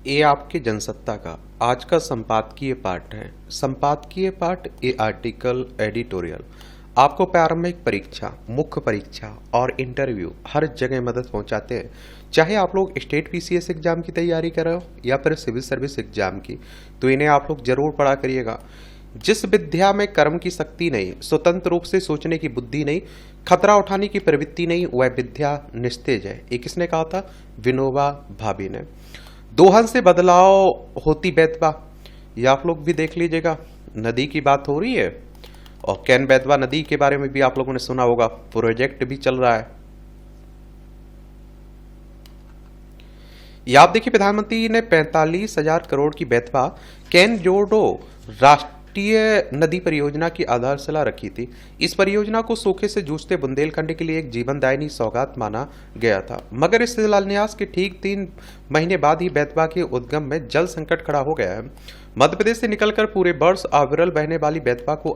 ये आपके जनसत्ता का आज का संपादकीय पाठ है। संपादकीय पाठ ये आर्टिकल एडिटोरियल आपको प्रारंभिक परीक्षा, मुख्य परीक्षा और इंटरव्यू हर जगह मदद पहुंचाते हैं। चाहे आप लोग स्टेट पीसीएस एग्जाम की तैयारी कर रहे हो या फिर सिविल सर्विस एग्जाम की, तो इन्हें आप लोग जरूर पढ़ा करिएगा। जिस विद्या में कर्म की शक्ति नहीं, स्वतंत्र रूप से सोचने की बुद्धि नहीं, खतरा उठाने की प्रवृत्ति नहीं, वह विद्या निस्तेज है। ये किसने कहा था? विनोबा भावे ने। दोहन से बदलाव होती बेतवा, ये आप लोग भी देख लीजिएगा। नदी की बात हो रही है और कैन बेतवा नदी के बारे में भी आप लोगों ने सुना होगा, प्रोजेक्ट भी चल रहा है। ये आप देखिए, प्रधानमंत्री ने 45,000 करोड़ की बेतवा कैन जोडो राष्ट्रीय नदी परियोजना की आधारशिला रखी थी। इस परियोजना को सूखे से जूझते बुंदेलखंड के लिए एक जीवनदायिनी सौगात माना गया था, मगर इस शिलान्यास के ठीक 3 महीने बाद ही बेतवा के उद्गम में जल संकट खड़ा हो गया है। मध्य प्रदेश से निकलकर पूरे वर्ष अविरल बहने वाली बेतवा को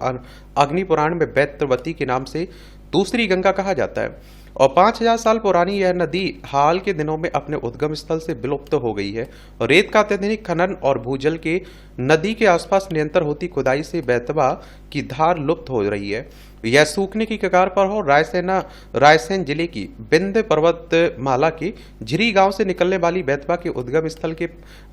अग्नि पुराण में बैत्रवती के नाम से दूसरी गंगा कहा जाता है और 5,000 साल पुरानी यह नदी हाल के दिनों में अपने उद्गम स्थल से विलुप्त हो गई है। रेत का अत्यधिक खनन और भूजल के नदी के आसपास निरंतर होती खुदाई से बेतवा की धार लुप्त हो रही है। यह सूखने की कगार पर हो। रायसेन जिले की विंध्य पर्वतमाला के झिरी गांव से निकलने वाली बेतवा के उद्गम स्थल के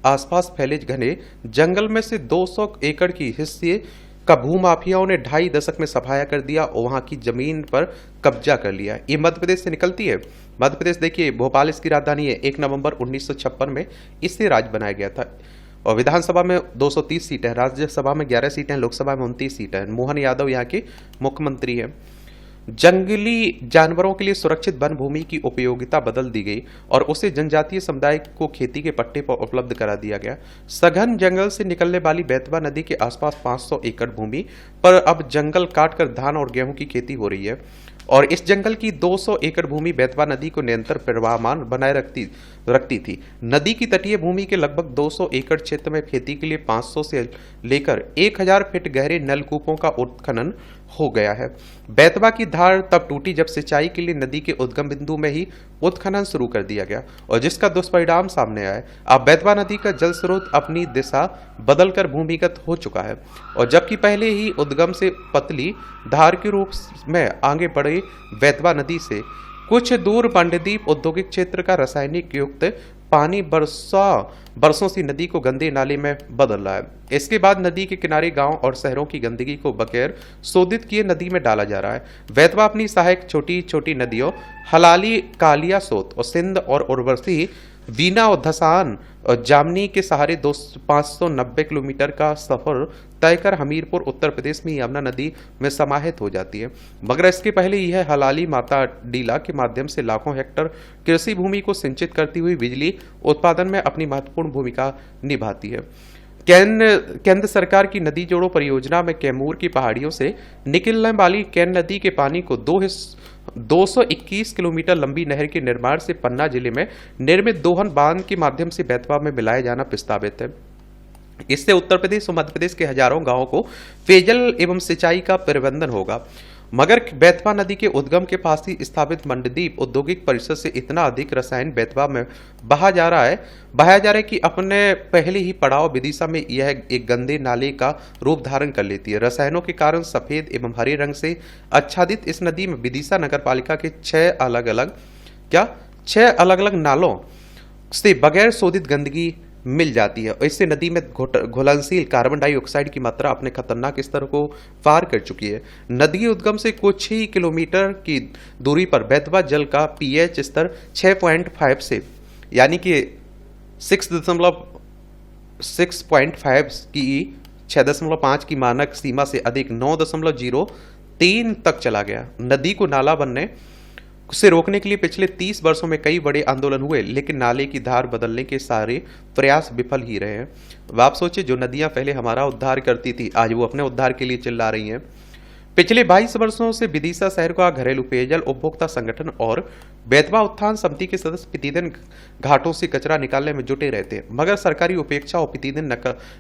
आसपास फैले घने जंगल में से 200 एकड़ की हिस्से का भूमाफियाओं ने 2.5 दशक में सफाया कर दिया और वहां की जमीन पर कब्जा कर लिया। ये मध्य प्रदेश से निकलती है। मध्य प्रदेश देखिए, भोपाल इसकी राजधानी है। 1 नवंबर 1956 में इससे राज्य बनाया गया था और विधानसभा में 230 सीटें हैं, राज्यसभा में 11 सीटें हैं, लोकसभा में 29 सीटें हैं। मोहन यादव यहाँ के मुख्यमंत्री हैं। जंगली जानवरों के लिए सुरक्षित वन भूमि की उपयोगिता बदल दी गई और उसे जनजातीय समुदाय को खेती के पट्टे पर उपलब्ध करा दिया गया। सघन जंगल से निकलने वाली बेतवा नदी के आसपास 500 एकड़ भूमि पर अब जंगल काटकर धान और गेहूं की खेती हो रही है और इस जंगल की 200 एकड़ भूमि बेतवा नदी को निरंतर प्रवाहमान बनाए रखती थी। नदी की तटीय भूमि के लगभग 200 एकड़ क्षेत्र में खेती के लिए 500 से लेकर 1000 फीट गहरे नलकूपों का उत्खनन हो गया है। बेतवा की धार तब टूटी जब सिंचाई के लिए नदी के उद्गम बिंदु में ही उत्खनन शुरू कर दिया गया और जिसका दुष्परिणाम सामने आया। अब बेतवा नदी का जल स्रोत अपनी दिशा बदलकर भूमिगत हो चुका है और जबकि पहले ही उद्गम से पतली धार के रूप में आगे बढ़े बेतवा नदी से कुछ दूर पांडेदीप औद्योगिक क्षेत्र का रासायनिक युक्त पानी बरसों से नदी को गंदे नाले में बदल रहा है। इसके बाद नदी के किनारे गांव और शहरों की गंदगी को बगैर शोधित किए नदी में डाला जा रहा है। बेतवा अपनी सहायक छोटी छोटी नदियों हलाली, कालिया सोत और सिंध और उर्वशी, वीना और धसान और जामनी के सहारे 590 किलोमीटर का सफर तय कर हमीरपुर उत्तर प्रदेश में यमुना नदी में समाहित हो जाती है। मगर इसके पहले यह हलाली माता डीला के माध्यम से लाखों हेक्टर कृषि भूमि को सिंचित करती हुई बिजली उत्पादन में अपनी महत्वपूर्ण भूमिका निभाती है। केंद्र सरकार की नदी जोड़ो परियोजना में कैमूर की पहाड़ियों से निकलने वाली कैन नदी के पानी को 221 किलोमीटर लंबी नहर के निर्माण से पन्ना जिले में निर्मित दोहन बांध के माध्यम से बेतवा में मिलाया जाना प्रस्तावित है। इससे उत्तर प्रदेश और मध्य प्रदेश के हजारों गांवों को पेयजल एवं सिंचाई का प्रबंधन होगा। मगर बेतवा नदी के उद्गम के पास ही स्थापित मंडदीप औद्योगिक परिसर से इतना अधिक रसायन बेतवा में बहाया जा रहा है कि अपने पहले ही पड़ाव विदिशा में यह एक गंदे नाले का रूप धारण कर लेती है। रसायनों के कारण सफेद एवं हरे रंग से आच्छादित इस नदी में विदिशा नगर पालिका के 6 अलग अलग नालों से बगैर शोधित गंदगी मिल जाती है और इससे नदी में घुलनशील कार्बन डाइऑक्साइड की मात्रा अपने खतरनाक स्तर को पार कर चुकी है। नदी उद्गम से कुछ ही किलोमीटर की दूरी पर बेतवा जल का पीएच स्तर 6.5 से यानी कि 6.5 की 6.5 की मानक सीमा से अधिक 9.03 तक चला गया। नदी को नाला बनने उसे रोकने के लिए पिछले 30 वर्षों में कई बड़े आंदोलन हुए, लेकिन नाले की धार बदलने के सारे प्रयास विफल ही रहे हैं। अब आप सोचिए, जो नदियां पहले हमारा उद्धार करती थी, आज वो अपने उद्धार के लिए चिल्ला रही हैं। पिछले 22 वर्षों से विदिशा शहर का घरेलू पेयजल उपभोक्ता संगठन और बेतवा उत्थान समिति के सदस्य प्रतिदिन घाटों से कचरा निकालने में जुटे रहते हैं, मगर सरकारी उपेक्षा और प्रतिदिन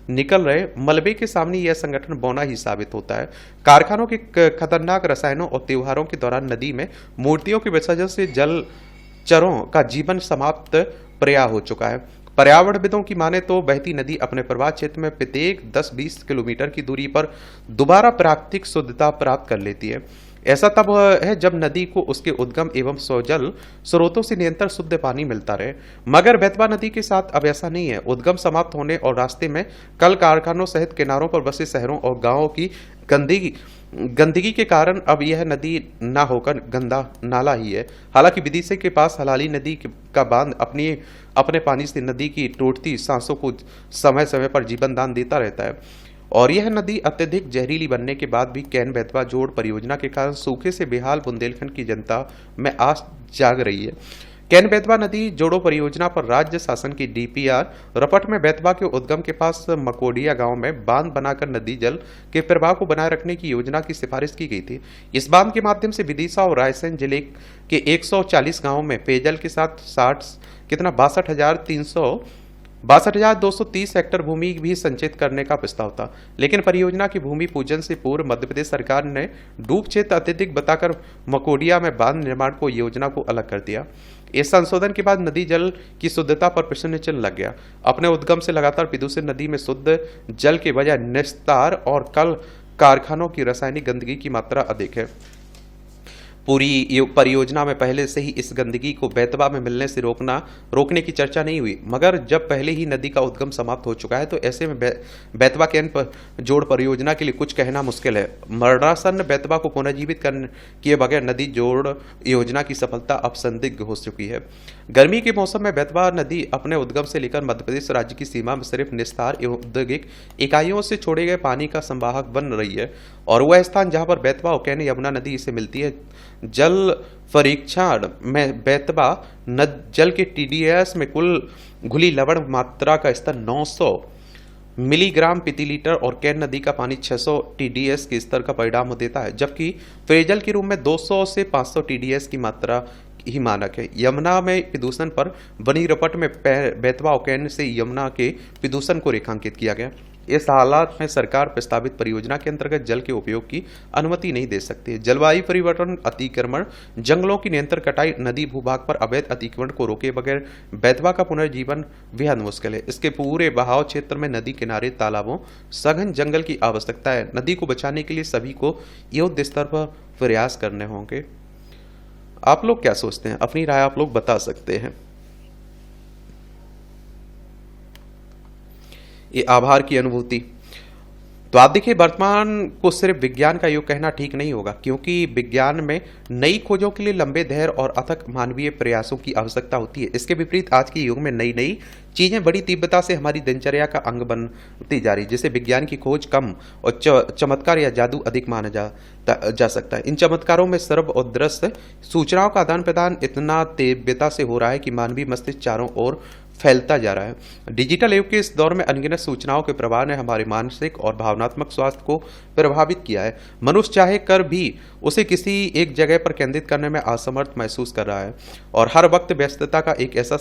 निकल रहे मलबे के सामने यह संगठन बौना ही साबित होता है। कारखानों के खतरनाक रसायनों और त्योहारों के दौरान नदी में मूर्तियों के विसर्जन से जलचरों का जीवन समाप्त पर्याय हो चुका है। पर्यावरणविदों की माने तो बहती नदी अपने प्रवाह क्षेत्र में प्रत्येक 10-20 किलोमीटर की दूरी पर दोबारा प्राकृतिक शुद्धता प्राप्त कर लेती है। ऐसा तब है जब नदी को उसके उद्गम एवं स्वजल स्रोतों से निरंतर शुद्ध पानी मिलता रहे। मगर बेतवा नदी के साथ अब ऐसा नहीं है। उद्गम समाप्त होने और रास्ते में कल कारखानों सहित किनारों पर बसे शहरों और गांवों की गंदगी गंदगी के कारण अब यह नदी ना होकर गंदा नाला ही है। हालांकि विदिशा के पास हलाली नदी का बांध अपने पानी से नदी की टूटती सांसों को समय समय पर जीवन दान देता रहता है और यह नदी अत्यधिक जहरीली बनने के बाद भी कैन बेतवा जोड़ परियोजना के कारण सूखे से बेहाल बुंदेलखंड की जनता में आस जाग रही है। कैन बेतवा नदी जोड़ो परियोजना पर राज्य शासन की डीपीआर रपट में बेतवा के उद्गम के पास मकोडिया गांव में बांध बनाकर नदी जल के प्रवाह को बनाए रखने की योजना की सिफारिश की गई थी। इस बांध के माध्यम से विदिशा और रायसेन जिले के 140 गांवों में पेयजल के साथ 62,230 हेक्टेयर भूमि भी संचित करने का प्रस्ताव था। लेकिन परियोजना की भूमि पूजन से पूर्व मध्य प्रदेश सरकार ने डूब क्षेत्र अत्यधिक बताकर मकोडिया में बांध निर्माण को योजना को अलग कर दिया। इस संशोधन के बाद नदी जल की शुद्धता पर प्रश्न चिन्ह लग गया। अपने उद्गम से लगातार प्रदूषित नदी में शुद्ध जल के बजाय निस्तार और कल कारखानों की रासायनिक गंदगी की मात्रा अधिक है। पूरी परियोजना में पहले से ही इस गंदगी को बेतवा में मिलने से रोकने की चर्चा नहीं हुई, मगर जब पहले ही नदी का उद्गम समाप्त हो चुका है तो ऐसे में बेतवा कैन जोड़ परियोजना के लिए कुछ कहना मुश्किल है। मरणासन बेतवा को पुनर्जीवित किए बगैर नदी जोड़ योजना की सफलता अब संदिग्ध हो चुकी है। गर्मी के मौसम में बेतवा नदी अपने उद्गम से लेकर मध्य प्रदेश राज्य की सीमा में सिर्फ निस्तार एवं औद्योगिक इकाइयों से छोड़े गए पानी का संवाहक बन रही है और वह स्थान जहां पर बेतवा और कैन यमुना नदी से मिलती है। जल परीक्षण में बेतवा जल के टीडीएस में कुल घुली लवण मात्रा का स्तर 900 मिलीग्राम प्रति लीटर और कैन नदी का पानी 600 टीडीएस के स्तर का परिणाम देता है, जबकि पेयजल के रूप में 200 से 500 टीडीएस की मात्रा ही मानक है। यमुना में प्रदूषण पर बनी रिपोर्ट में बेतवा और कैन से यमुना के प्रदूषण को रेखांकित किया गया। इस हालात में सरकार प्रस्तावित परियोजना के अंतर्गत जल के उपयोग की अनुमति नहीं दे सकती। जलवायु परिवर्तन, अतिक्रमण, जंगलों की निरंतर कटाई, नदी भूभाग पर अवैध अतिक्रमण को रोके बगैर बेतवा का पुनर्जीवन बेहद मुश्किल है। इसके पूरे बहाव क्षेत्र में नदी किनारे तालाबों, सघन जंगल की आवश्यकता है। नदी को बचाने के लिए सभी को युद्ध स्तर पर प्रयास करने होंगे। आप लोग क्या सोचते हैं? अपनी राय आप लोग बता सकते हैं। ये आभार की अनुभूति। तो आप देखिए, वर्तमान को सिर्फ विज्ञान का युग कहना ठीक नहीं होगा, क्योंकि विज्ञान में नई खोजों के लिए लंबे धैर्य और अथक मानवीय प्रयासों की आवश्यकता होती है। इसके विपरीत आज के युग में नई नई चीजें बड़ी तीव्रता से हमारी दिनचर्या का अंग बनती जा रही, जिसे विज्ञान की खोज कम और चमत्कार या जादू अधिक माना जा सकता है। इन चमत्कारों में सर्व और दृश्य सूचनाओं का आदान प्रदान इतना तीव्रता से हो रहा है कि मानवीय मस्तिष्क चारों ओर फैलता जा रहा है। डिजिटल युग के इस दौर में अनगिनत सूचनाओं के प्रवाह ने हमारे मानसिक और भावनात्मक स्वास्थ्य को प्रभावित किया है। मनुष्य चाहे कर भी उसे किसी एक जगह पर केंद्रित करने में असमर्थ महसूस कर रहा है और हर वक्त व्यस्तता का एक ऐसा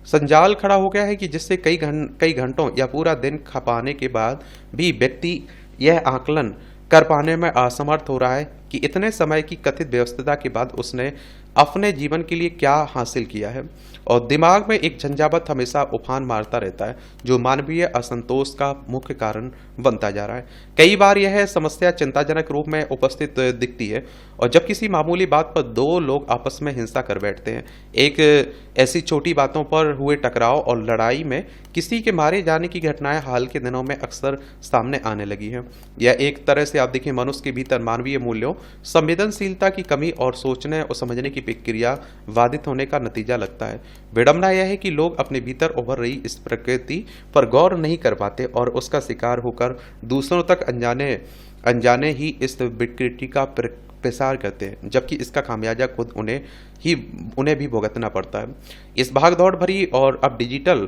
संजाल खड़ा हो गया है कि जिससे कई घंटों या पूरा दिन खपाने के बाद भी व्यक्ति यह आकलन कर पाने में असमर्थ हो रहा है कि इतने समय की कथित व्यस्तता के बाद उसने अपने जीवन के लिए क्या हासिल किया है। और दिमाग में एक झंझावात हमेशा उफान मारता रहता है, जो मानवीय असंतोष का मुख्य कारण बनता जा रहा है। कई बार यह समस्या चिंताजनक रूप में उपस्थित दिखती है और जब किसी मामूली बात पर दो लोग आपस में हिंसा कर बैठते हैं। एक ऐसी छोटी बातों पर हुए टकराव और लड़ाई में किसी के मारे जाने की घटनाएं हाल के दिनों में अक्सर सामने आने लगी हैं। यह एक तरह से आप देखिए मनुष्य के भीतर मानवीय मूल्यों, संवेदनशीलता की कमी और सोचने और समझने की प्रक्रिया बाधित होने का नतीजा लगता है। विडंबना यह है कि लोग अपने भीतर उभर रही इस प्रकृति पर गौर नहीं कर पाते और उसका शिकार होकर दूसरों तक अनजाने ही इस विकृति का प्रसार करते हैं, जबकि इसका खामियाजा खुद उन्हें भी भुगतना पड़ता है। इस भागदौड़ भरी और अब डिजिटल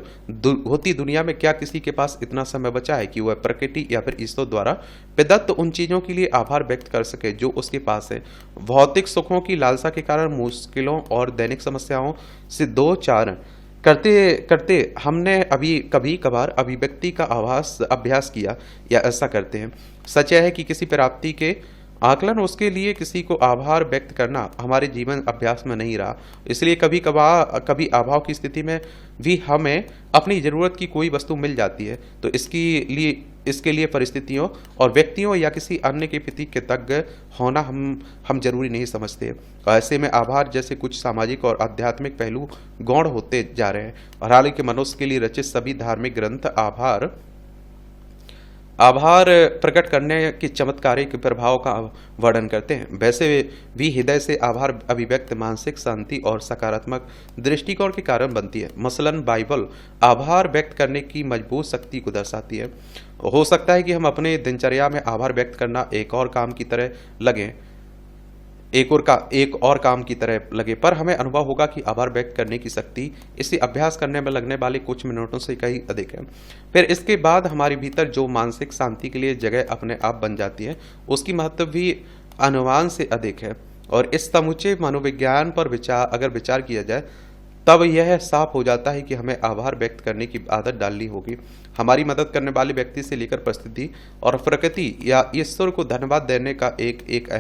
होती दुनिया में क्या किसी के पास इतना समय बचा है कि वह प्रकृति या फिर ईश्वर द्वारा प्रदत्त उन चीजों के लिए आभार व्यक्त कर सके जो उसके पास है। भौतिक सुखों की लालसा के कारण मुश्किलों और दैनिक समस्याओं से दो चार करते करते हमने कभी कभार अभिव्यक्ति का अभ्यास किया या ऐसा करते हैं। सच यह है कि किसी प्राप्ति के आकलन उसके लिए किसी को आभार व्यक्त करना हमारे जीवन अभ्यास में नहीं रहा। इसलिए कभी अभाव की स्थिति में भी हमें अपनी ज़रूरत की कोई वस्तु मिल जाती है तो इसके लिए परिस्थितियों और व्यक्तियों या किसी अन्य के प्रति कृतज्ञ होना हम जरूरी नहीं समझते। ऐसे में आभार जैसे कुछ सामाजिक और आध्यात्मिक पहलू गौण होते जा रहे हैं और हालांकि मनुष्य के लिए रचित सभी धार्मिक ग्रंथ आभार प्रकट करने के चमत्कारिक प्रभाव का वर्णन करते हैं। वैसे भी हृदय से आभार अभिव्यक्त मानसिक शांति और सकारात्मक दृष्टिकोण के कारण बनती है। मसलन बाइबल आभार व्यक्त करने की मजबूत शक्ति को दर्शाती है। हो सकता है कि हम अपने दिनचर्या में आभार व्यक्त करना एक और काम की तरह लगे, पर हमें अनुभव होगा कि आभार व्यक्त करने की शक्ति इसे अभ्यास करने में लगने वाले कुछ मिनटों से कहीं अधिक है। फिर इसके बाद हमारे भीतर जो मानसिक शांति के लिए जगह अपने आप बन जाती है उसकी महत्व भी अनुमान से अधिक है। और इस समुचे मनोविज्ञान पर विचार किया जाए तब यह साफ हो जाता है कि हमें आभार व्यक्त करने की आदत डालनी होगी। हमारी मदद करने वाले व्यक्ति से लेकर परिस्थिति और प्रकृति या ईश्वर को धन्यवाद देने का एक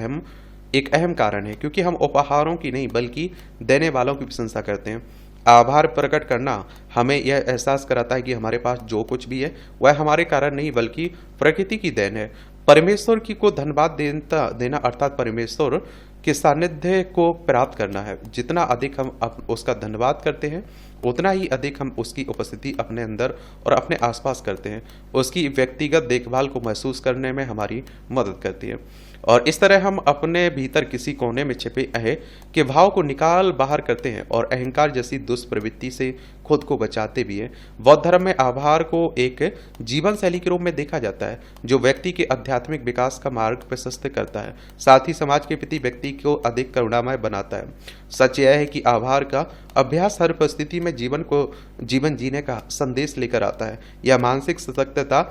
अहम कारण है, क्योंकि हम उपहारों की नहीं बल्कि देने वालों की प्रशंसा करते हैं। आभार प्रकट करना हमें यह एहसास कराता है कि हमारे पास जो कुछ भी है वह हमारे कारण नहीं बल्कि प्रकृति की देन है। परमेश्वर की को धन्यवाद देना अर्थात परमेश्वर के सानिध्य को प्राप्त करना है। जितना अधिक हम उसका धन्यवाद करते हैं उतना ही अधिक हम उसकी उपस्थिति अपने अंदर और अपने आसपास करते हैं। उसकी व्यक्तिगत देखभाल को महसूस करने में हमारी मदद करती है और इस तरह हम अपने भीतर किसी कोने में छिपे है के भाव को निकाल बाहर करते हैं और अहंकार जैसी दुष्प्रवृत्ति से खुद को बचाते भी हैं। बौद्ध धर्म में आभार को एक जीवन शैली के रूप में देखा जाता है जो व्यक्ति के आध्यात्मिक विकास का मार्ग प्रशस्त करता है, साथ ही समाज के प्रति व्यक्ति को अधिक करुणामय बनाता है। सच यह है कि आभार का अभ्यास हर परिस्थिति में जीवन जीने का संदेश लेकर आता है। यह मानसिक सशक्तता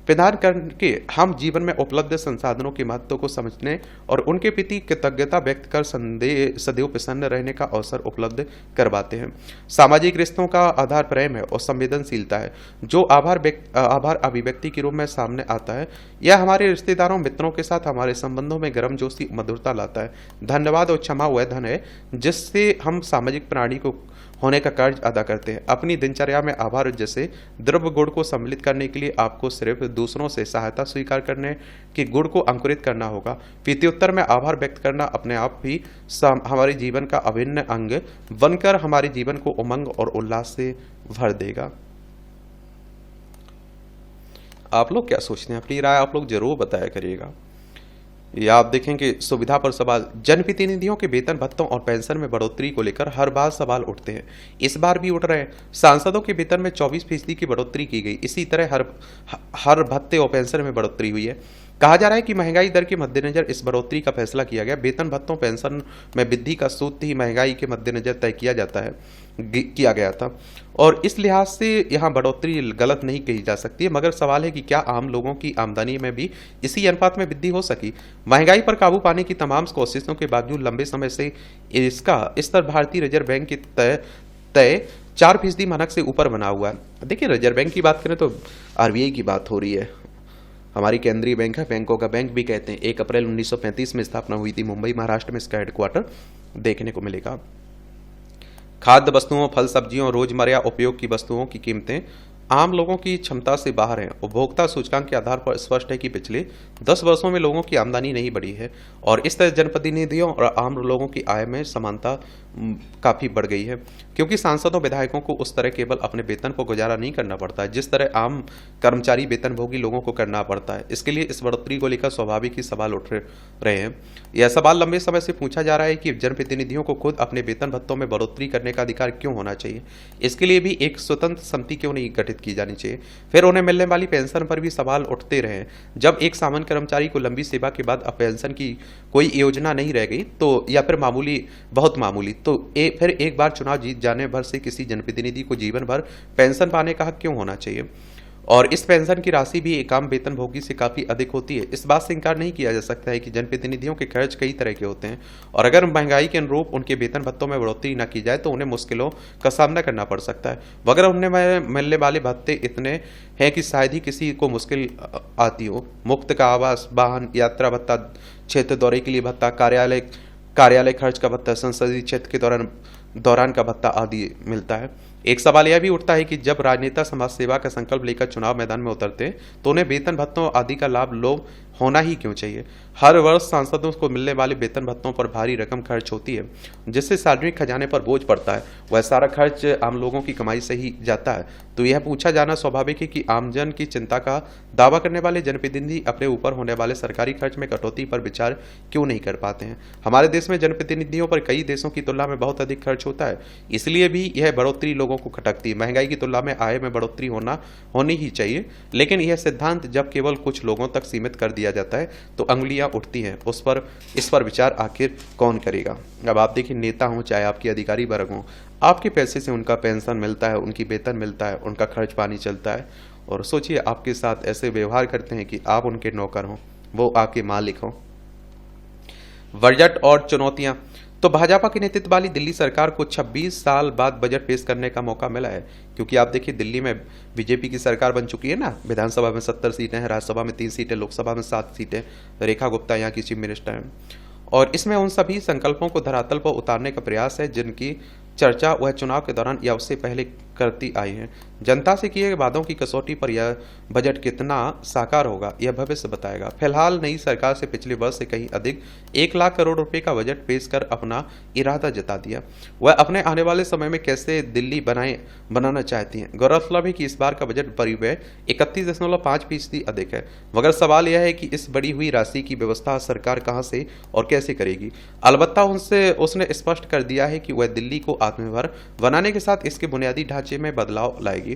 प्रदान करके हम जीवन में उपलब्ध संसाधनों के महत्व को समझने और उनके प्रति कृतज्ञता व्यक्त कर सदैव प्रसन्न रहने का अवसर उपलब्ध करवाते हैं। सामाजिक रिश्तों का आधार प्रेम है और संवेदनशीलता है जो आभार अभिव्यक्ति के रूप में सामने आता है। यह हमारे रिश्तेदारों मित्रों के साथ हमारे संबंधों में गर्मजोशी मधुरता लाता है। धन्यवाद और क्षमा वह धन है जिससे हम सामाजिक प्राणी को होने का कर्ज अदा करते हैं। अपनी दिनचर्या में आभार जैसे द्रव्य गुण को सम्मिलित करने के लिए आपको सिर्फ दूसरों से सहायता स्वीकार करने के गुण को अंकुरित करना होगा। प्रत्युत्तर में आभार व्यक्त करना अपने आप ही हमारे जीवन का अभिन्न अंग बनकर हमारे जीवन को उमंग और उल्लास से भर देगा। आप लोग क्या सोचते हैं? अपनी राय आप लोग जरूर बताया करिएगा। या आप देखें कि सुविधा पर सवाल, जनप्रतिनिधियों के वेतन भत्तों और पेंशन में बढ़ोतरी को लेकर हर बार सवाल उठते हैं। इस बार भी उठ रहे हैं। सांसदों के वेतन में 24% की बढ़ोतरी की गई। इसी तरह हर भत्ते और पेंशन में बढ़ोतरी हुई है। कहा जा रहा है कि महंगाई दर के मद्देनजर इस बढ़ोतरी का फैसला किया गया। वेतन भत्तों पेंशन में वृद्धि का सूत्र ही महंगाई के मद्देनजर तय किया गया था और इस लिहाज से यहाँ बढ़ोतरी गलत नहीं कही जा सकती है। मगर सवाल है कि क्या आम लोगों की आमदनी में भी इसी अनुपात में वृद्धि हो सकी? महंगाई पर काबू पाने की तमाम कोशिशों के बावजूद लंबे समय से इसका स्तर भारतीय रिजर्व बैंक के तय 4% मानक से ऊपर बना हुआ है। देखिए, रिजर्व बैंक की बात करें तो आरबीआई की बात हो रही है। हमारी केंद्रीय बैंक है, बैंकों का बैंक भी कहते हैं। 1 अप्रैल 1935 में स्थापना हुई थी। मुंबई महाराष्ट्र में इसका हेडक्वार्टर देखने को मिलेगा। खाद्य वस्तुओं, फल सब्जियों, रोजमर्रा उपयोग की वस्तुओं की कीमतें आम लोगों की क्षमता से बाहर हैं। उपभोक्ता सूचकांक के आधार पर स्पष्ट है कि पिछले 10 वर्षों में लोगों की आमदनी नहीं बढ़ी है और इस तरह जनप्रतिनिधियों और आम लोगों की आय में समानता काफी बढ़ गई है, क्योंकि सांसदों विधायकों को उस तरह केवल अपने वेतन पर गुजारा नहीं करना पड़ता है जिस तरह आम कर्मचारी वेतनभोगी लोगों को करना पड़ता है। इसके लिए इस बढ़ोतरी को लेकर स्वाभाविक ही सवाल उठ रहे हैं। यह सवाल लंबे समय से पूछा जा रहा है कि जनप्रतिनिधियों को खुद अपने वेतन भत्तों में बढ़ोतरी करने का अधिकार क्यों होना चाहिए। इसके लिए भी एक स्वतंत्र समिति क्यों नहीं गठित की जानी चाहिए। फिर उन्हें मिलने वाली पेंशन पर भी सवाल उठते रहे। जब एक सामान्य कर्मचारी को लंबी सेवा के बाद पेंशन की कोई योजना नहीं रह गई तो या फिर बहुत मामूली तो फिर एक बार चुनाव जीत जाने भर से किसी जनप्रतिनिधि को जीवन भर पेंशन पाने का हक क्यों होना चाहिए? और इस पेंशन की राशि भी एक आम वेतनभोगी से काफ़ी अधिक होती है। इस बात से इनकार नहीं किया जा सकता है कि जनप्रतिनिधियों के खर्च कई तरह के होते हैं और अगर महंगाई के अनुरूप उनके वेतन भत्तों में बढ़ोतरी न की जाए तो उन्हें मुश्किलों का सामना करना पड़ सकता है। वगैरह उन्हें मिलने वाले भत्ते इतने हैं कि शायद ही किसी को मुश्किल आती हो। मुफ्त का आवास, वाहन, यात्रा भत्ता, क्षेत्र दौरे के लिए भत्ता, कार्यालय खर्च का भत्ता, संसदीय क्षेत्र के दौरान का भत्ता आदि मिलता है। एक सवाल यह भी उठता है कि जब राजनेता समाज सेवा का संकल्प लेकर चुनाव मैदान में उतरते हैं तो उन्हें वेतन भत्तों आदि का लाभ लोग होना ही क्यों चाहिए। हर वर्ष सांसदों को मिलने वाले वेतन भत्तों पर भारी रकम खर्च होती है जिससे सार्वजनिक खजाने पर बोझ पड़ता है। वह सारा खर्च आम लोगों की कमाई से ही जाता है। तो यह पूछा जाना स्वाभाविक है कि आमजन की चिंता का दावा करने वाले जनप्रतिनिधि अपने ऊपर होने वाले सरकारी खर्च में कटौती पर विचार क्यों नहीं कर पाते हैं। हमारे देश में जनप्रतिनिधियों पर कई देशों की तुलना में बहुत अधिक खर्च होता है, इसलिए भी यह बढ़ोतरी लोगों को खटकती है। महंगाई की तुलना में आय में बढ़ोतरी होनी ही चाहिए, लेकिन यह सिद्धांत जब केवल कुछ लोगों तक सीमित कर दिया जाता है तो अंगुलियां उठती हैं। इस पर विचार आखिर कौन करेगा। अब आप देखिए, नेता हों चाहे आपके अधिकारी वर्ग हों, आपके पैसे से उनका पेंशन मिलता है, उनकी वेतन मिलता है, उनका खर्च पानी चलता है और सोचिए आपके साथ ऐसे व्यवहार करते हैं कि आप उनके नौकर हों, वो आपके मालिक हों। बजट और चुनौतियां। तो भाजपा के नेतृत्व वाली दिल्ली सरकार को 26 साल बाद बजट पेश करने का मौका मिला है, क्योंकि आप देखिए दिल्ली में बीजेपी की सरकार बन चुकी है ना। विधानसभा में 70 सीटें हैं, राज्यसभा में 3 सीटें, लोकसभा में 7 सीटें। रेखा गुप्ता यहाँ की चीफ मिनिस्टर हैं और इसमें उन सभी संकल्पों को धरातल पर उतारने का प्रयास है जिनकी चर्चा वह चुनाव के दौरान या उससे पहले करती आई है। जनता से किए गए वादों की कसौटी पर यह बजट कितना साकार होगा यह भविष्य बताएगा। फिलहाल नई सरकार से पिछले वर्ष से कहीं अधिक 1 लाख करोड़ रुपए का बजट पेश कर अपना इरादा जता दिया। वह अपने आने वाले समय में कैसे दिल्ली बनाना चाहती हैं। गौरतलब है कि इस बार का बजट परिव्यय 31.5% अधिक है, मगर सवाल यह है कि इस बढ़ी हुई राशि की व्यवस्था सरकार कहां से और कैसे करेगी। अलबत्ता उसने स्पष्ट कर दिया है कि वह दिल्ली को आत्मनिर्भर बनाने के साथ इसके बुनियादी ढांचे में बदलाव लाएगी।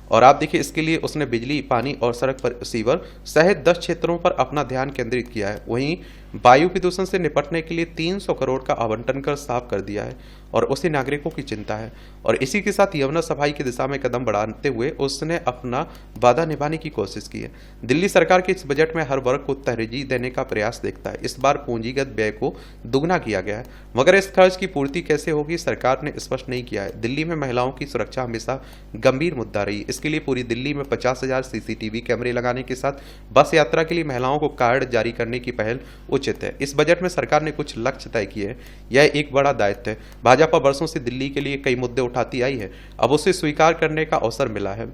और आप देखिए, इसके लिए उसने बिजली, पानी और सड़क पर सीवर सहित 10 क्षेत्रों पर अपना ध्यान केंद्रित किया है। वहीं वायु प्रदूषण से निपटने के लिए 300 करोड़ का आवंटन कर साफ कर दिया है और उसे नागरिकों की चिंता है। और इसी के साथ यमुना सफाई की दिशा में कदम बढ़ाते हुए उसने अपना वादा निभाने की कोशिश की है। दिल्ली सरकार के इस बजट में हर वर्ग को तरजीह देने का प्रयास देखता है। इस बार पूंजीगत व्यय को दुगना किया गया है, मगर इस खर्च की पूर्ति कैसे होगी सरकार ने स्पष्ट नहीं किया है। दिल्ली में महिलाओं की सुरक्षा हमेशा गंभीर मुद्दा रही। इसके लिए पूरी दिल्ली में 50,000 CCTV कैमरे लगाने के साथ बस यात्रा के लिए महिलाओं को कार्ड जारी करने की पहल उचित है। इस बजट में सरकार ने कुछ लक्ष्य तय किए हैं, यह एक बड़ा दायित्व है। भाजपा वर्षों से दिल्ली के लिए कई मुद्दे उठाती आई है, अब उसे स्वीकार करने का अवसर मिला है,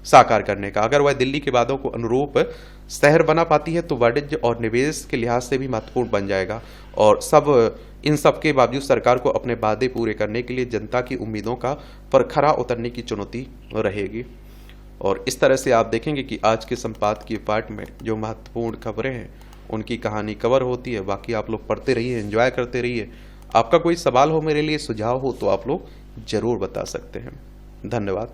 साकार करने का। अगर वह दिल्ली के वादों को अनुरूप शहर बना पाती है तो वाणिज्य और निवेश के लिहाज से भी महत्वपूर्ण बन जाएगा। और इन सब के बावजूद सरकार को अपने वादे पूरे करने के लिए जनता की उम्मीदों पर खरा उतरने की चुनौती रहेगी। और इस तरह से आप देखेंगे कि आज के संपादकीय पाठ में जो महत्वपूर्ण खबरें हैं उनकी कहानी कवर होती है। बाकी आप लोग पढ़ते रहिए, एंजॉय करते रहिए। आपका कोई सवाल हो, मेरे लिए सुझाव हो तो आप लोग जरूर बता सकते हैं। धन्यवाद।